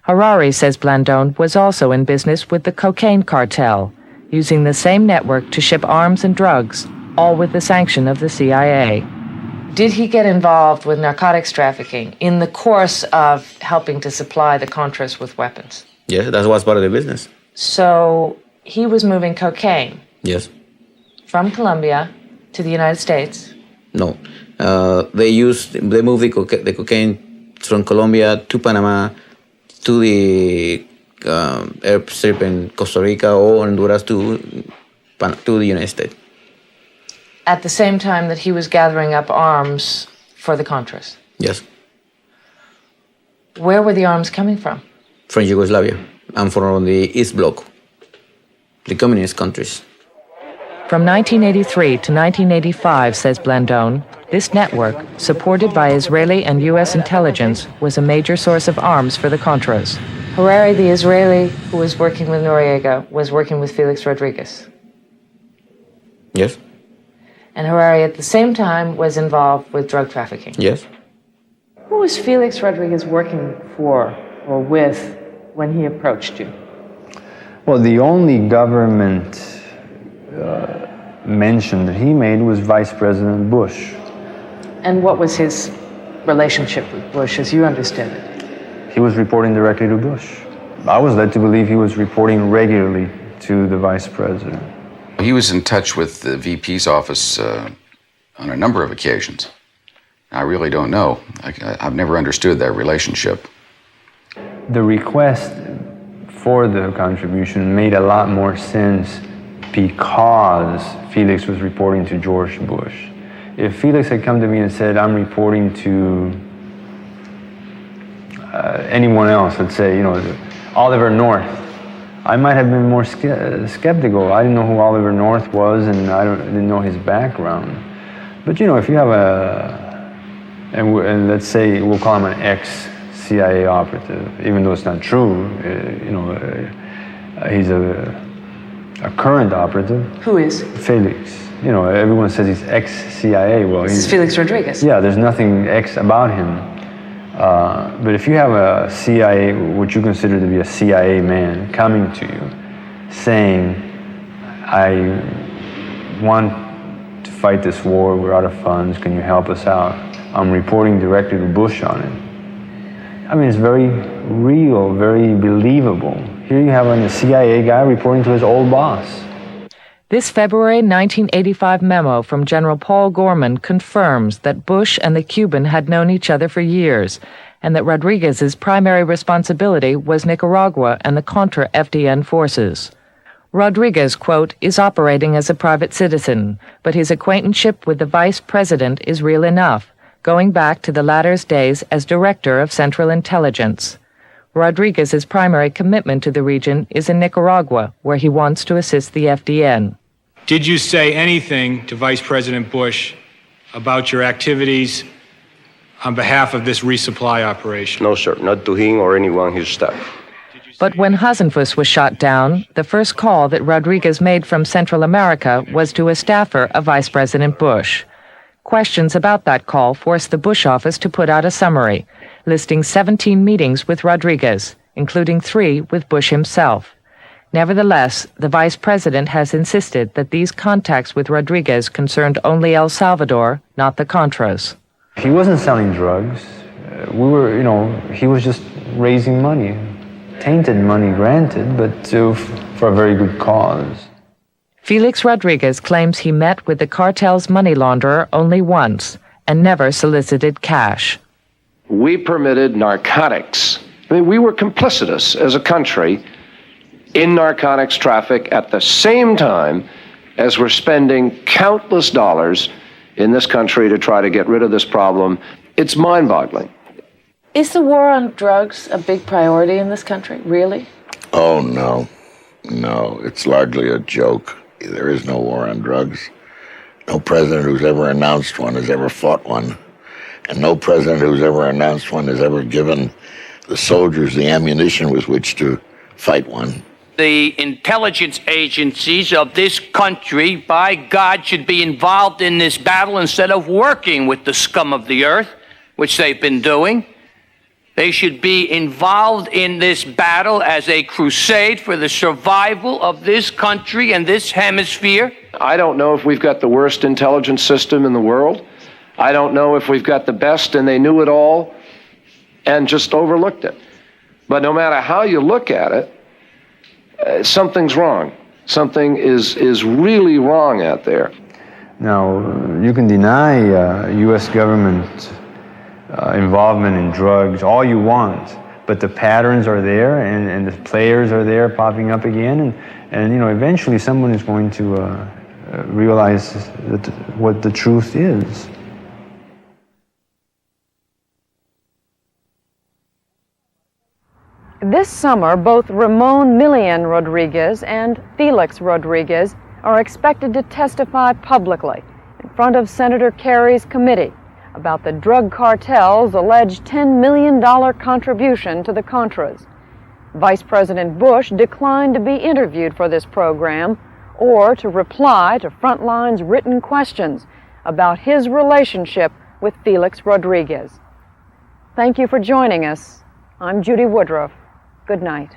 Speaker 8: Harari, says Blandón, was also in business with the cocaine cartel, using the same network to ship arms and drugs, all with the sanction of the CIA.
Speaker 20: Did he get involved with narcotics trafficking in the course of helping to supply the Contras with weapons?
Speaker 22: Yes, that was part of the business.
Speaker 20: So he was moving cocaine
Speaker 22: Yes.
Speaker 20: from Colombia to the United States.
Speaker 22: No. They moved the cocaine from Colombia to Panama to the airstrip in Costa Rica or Honduras to the United States.
Speaker 20: At the same time that he was gathering up arms for the Contras.
Speaker 22: Yes.
Speaker 20: Where were the arms coming from?
Speaker 22: From Yugoslavia and from the East Bloc, the communist countries.
Speaker 8: From 1983 to 1985, says Blandón, this network, supported by Israeli and U.S. intelligence, was a major source of arms for the Contras.
Speaker 20: Harari, the Israeli who was working with Noriega, was working with Felix Rodriguez.
Speaker 22: Yes.
Speaker 20: And Harari at the same time was involved with drug trafficking.
Speaker 22: Yes.
Speaker 20: Who was Felix Rodriguez working for or with when he approached you?
Speaker 3: Well, the only government mention that he made was Vice President Bush.
Speaker 20: And what was his relationship with Bush, as you understood it?
Speaker 3: He was reporting directly to Bush. I was led to believe he was reporting regularly to the Vice President.
Speaker 10: He was in touch with the VP's office on a number of occasions. I really don't know. I've never understood that relationship.
Speaker 3: The request for the contribution made a lot more sense because Felix was reporting to George Bush. If Felix had come to me and said, I'm reporting to anyone else, let's say, Oliver North, I might have been more skeptical. I didn't know who Oliver North was, and I didn't know his background. But if you have and let's say we'll call him an ex-CIA operative, even though it's not true, he's a current operative.
Speaker 20: Who is?
Speaker 3: Felix. Everyone says he's ex-CIA. Well,
Speaker 20: This is Felix Rodriguez.
Speaker 3: Yeah, there's nothing ex about him. But if you have a CIA, what you consider to be a CIA man, coming to you saying, I want to fight this war, we're out of funds, can you help us out? I'm reporting directly to Bush on it. I mean, it's very real, very believable. Here you have a CIA guy reporting to his old boss.
Speaker 8: This February 1985 memo from General Paul Gorman confirms that Bush and the Cuban had known each other for years, and that Rodriguez's primary responsibility was Nicaragua and the Contra FDN forces. Rodriguez, quote, is operating as a private citizen, but his acquaintanceship with the vice president is real enough, going back to the latter's days as director of Central Intelligence. Rodriguez's primary commitment to the region is in Nicaragua, where he wants to assist the FDN.
Speaker 16: Did you say anything to Vice President Bush about your activities on behalf of this resupply operation?
Speaker 5: No, sir, not to him or anyone on his staff.
Speaker 8: But when Hasenfuss was shot down, the first call that Rodriguez made from Central America was to a staffer of Vice President Bush. Questions about that call forced the Bush office to put out a summary, listing 17 meetings with Rodriguez, including 3 with Bush himself. Nevertheless, the vice president has insisted that these contacts with Rodriguez concerned only El Salvador, not the Contras.
Speaker 3: He wasn't selling drugs. He was just raising money. Tainted money, granted, but for a very good cause.
Speaker 8: Felix Rodriguez claims he met with the cartel's money launderer only once and never solicited cash.
Speaker 4: We permitted narcotics. I mean, we were complicitous as a country in narcotics traffic at the same time as we're spending countless dollars in this country to try to get rid of this problem. It's mind-boggling.
Speaker 20: Is the war on drugs a big priority in this country, really?
Speaker 1: Oh, no. No, it's largely a joke. There is no war on drugs. No president who's ever announced one has ever fought one. And no president who's ever announced one has ever given the soldiers the ammunition with which to fight one.
Speaker 15: The intelligence agencies of this country, by God, should be involved in this battle instead of working with the scum of the earth, which they've been doing. They should be involved in this battle as a crusade for the survival of this country and this hemisphere.
Speaker 4: I don't know if we've got the worst intelligence system in the world. I don't know if we've got the best and they knew it all and just overlooked it. But no matter how you look at it, something's wrong. Something is really wrong out there.
Speaker 3: Now, you can deny U.S. government involvement in drugs all you want, but the patterns are there and the players are there popping up again, and you know, eventually someone is going to realize that what the truth is.
Speaker 19: This summer, both Ramon Millian Rodriguez and Felix Rodriguez are expected to testify publicly in front of Senator Kerry's committee about the drug cartel's alleged $10 million contribution to the Contras. Vice President Bush declined to be interviewed for this program or to reply to Frontline's written questions about his relationship with Felix Rodriguez. Thank you for joining us. I'm Judy Woodruff. Good night.